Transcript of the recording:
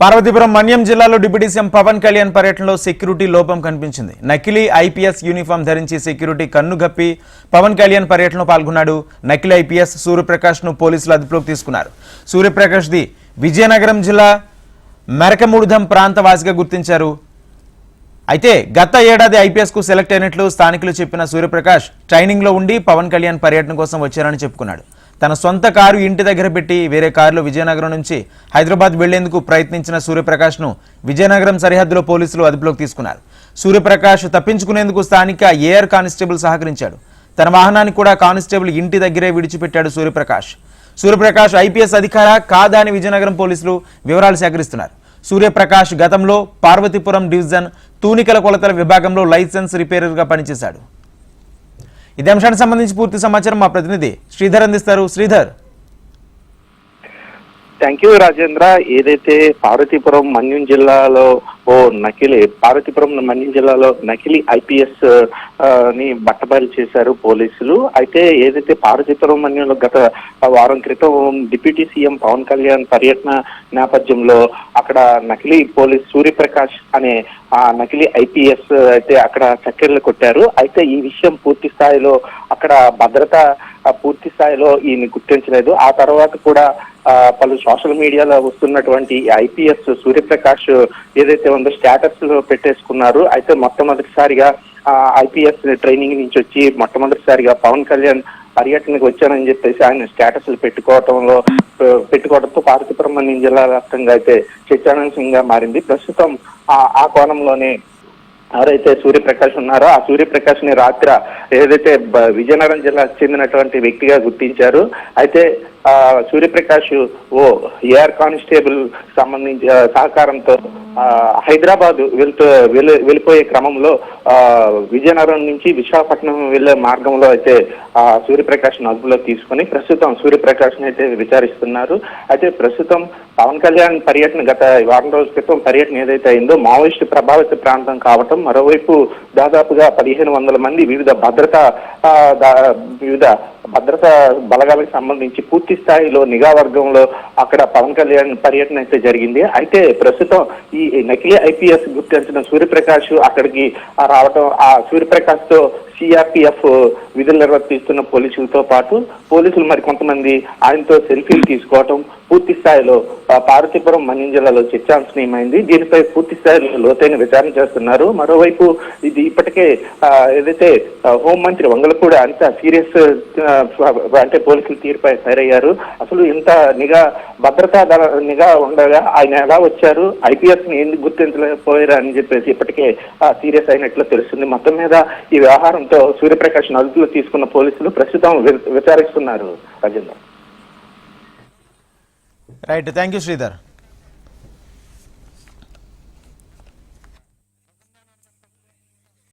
పార్వతీపురం మన్యం జిల్లాలో deputy CM Pawan Kalyan పర్యటనలో security లోపం కనిపించింది. నకిలీ ఐపీఎస్ యూనిఫామ్ ధరించి సెక్యూరిటీ కన్నుగప్పి పవన్ కళ్యాణ్ పర్యటనలో పాల్గొన్నాడు. నకిలీ ఐపీఎస్ సూర్యప్రకాష్ ను పోలీసులు అదుపులోకి తీసుకున్నారు. సూర్యప్రకాష్ ది విజయనగరం జిల్లా మెరకముడుధం ప్రాంతవాసిగా గుర్తించారు. అయితే గత ఏడాది ఐపీఎస్ కు సెలెక్ట్ అయినట్లు స్థానికులు చెప్పిన సూర్యప్రకాష్ ట్రైనింగ్ లో ఉండి పవన్ కళ్యాణ్ పర్యటన కోసం వచ్చారని చెప్పుకున్నాడు. తన సొంత కారు ఇంటి దగ్గర పెట్టి వేరే కారులో విజయనగరం నుంచి హైదరాబాద్ వెళ్లేందుకు ప్రయత్నించిన సూర్యప్రకాష్ ను విజయనగరం సరిహద్దులో పోలీసులు అదుపులోకి తీసుకున్నారు. సూర్యప్రకాష్ తప్పించుకునేందుకు స్థానిక ఏఆర్ కానిస్టేబుల్ సహకరించాడు. తన వాహనాన్ని కూడా కానిస్టేబుల్ ఇంటి దగ్గరే విడిచిపెట్టాడు సూర్యప్రకాష్ ఐపీఎస్ అధికారా కాదా అని విజయనగరం పోలీసులు వివరాలు సేకరిస్తున్నారు. సూర్యప్రకాష్ గతంలో పార్వతీపురం డివిజన్ తూనికల కొలతల విభాగంలో లైసెన్స్ రిపేరర్ గా పనిచేశాడు. ఇదే అంశానికి సంబంధించి పూర్తి సమాచారం మా ప్రతినిధి శ్రీధర్ అందిస్తారు. శ్రీధర్. Thank you Rajendra. ఏదైతే పార్వతీపురం మన్యం జిల్లాలో నకిలీ ఐపీఎస్ ని బట్టబయలు చేశారు పోలీసులు. అయితే ఏదైతే పార్వతీపురం మన్యంలో గత వారం క్రితం డిప్యూటీ సీఎం పవన్ కళ్యాణ్ పర్యటన నేపథ్యంలో అక్కడ నకిలీ పోలీస్ సూర్యప్రకాష్ అనే నకిలీ ఐపీఎస్ అయితే అక్కడ చక్కెర్లు కొట్టారు. అయితే ఈ విషయం పూర్తి స్థాయిలో అక్కడ భద్రత పూర్తి స్థాయిలో ఈయన గుర్తించలేదు. ఆ తర్వాత కూడా పలు సోషల్ మీడియాలో వస్తున్నటువంటి ఐపీఎస్ సూర్యప్రకాష్ ఏదైతే ఉందో స్టేటస్ లో పెట్టేసుకున్నారు. అయితే మొట్టమొదటిసారిగా ఐపీఎస్ ట్రైనింగ్ నుంచి వచ్చి మొట్టమొదటిసారిగా పవన్ కళ్యాణ్ పర్యటనకు వచ్చానని చెప్పేసి ఆయన స్టేటస్లు పెట్టుకోవడంతో పార్వతీపురం మన్యం జిల్లా వ్యాప్తంగా అయితే చర్చాంశంగా మారింది. ప్రస్తుతం ఆ కోణంలోనే ఎవరైతే సూర్యప్రకాష్ ఉన్నారో ఆ సూర్యప్రకాష్ ని రాత్రి ఏదైతే విజయనగరం జిల్లాకు చెందినటువంటి వ్యక్తిగా గుర్తించారు. అయితే సూర్యప్రకాష్ ఏఆర్ కానిస్టేబుల్ సంబంధించి సహకారంతో హైదరాబాద్ వెళ్ళిపోయే క్రమంలో విజయనగరం నుంచి విశాఖపట్నం వెళ్లే మార్గంలో అయితే సూర్యప్రకాష్ అదుపులో తీసుకుని ప్రస్తుతం సూర్యప్రకాష్ ని అయితే విచారిస్తున్నారు. అయితే ప్రస్తుతం పవన్ కళ్యాణ్ పర్యటన గత వారం రోజుల క్రితం పర్యటన ఏదైతే అయిందో మావోయిస్టు ప్రభావిత ప్రాంతం కావటం, మరోవైపు దాదాపుగా 1500 మంది వివిధ భద్రతా బలగాలకు సంబంధించి పూర్తి స్థాయిలో నిఘా వర్గంలో అక్కడ పవన్ కళ్యాణ్ పర్యటన అయితే జరిగింది. అయితే ప్రస్తుతం ఈ నకిలీ ఐపీఎస్ గుర్తించిన సూర్యప్రకాష్ అక్కడికి రావటం, ఆ సూర్యప్రకాష్ తో సిఆర్పిఎఫ్ విధులు నిర్వర్తిస్తున్న పోలీసులతో పాటు పోలీసులు మరి కొంతమంది ఆయనతో సెల్ఫీలు తీసుకోవటం పూర్తి స్థాయిలో పార్వతీపురం మన్యం జిల్లాలో చర్చాంశనీయమైంది. దీనిపై పూర్తి స్థాయిలో లోతైన విచారణ చేస్తున్నారు. మరోవైపు ఇది ఇప్పటికే ఏదైతే హోంమంత్రి వంగలపూడి అంత సీరియస్ అంటే పోలీసుల తీరుపై ఫైరయ్యారు. అసలు ఇంత భద్రతా నిఘా ఉండగా ఆయన ఎలా వచ్చారు, ఐపీఎస్ ని ఎందుకు గుర్తించలేకపోయారు అని చెప్పేసి ఇప్పటికే సీరియస్ అయినట్లు తెలుస్తుంది. మొత్తం మీద ఈ వ్యవహారంతో సూర్యప్రకాష్ అదుపులో తీసుకున్న పోలీసులు ప్రస్తుతం విచారిస్తున్నారు. Rajendra. Right, thank you Sridhar.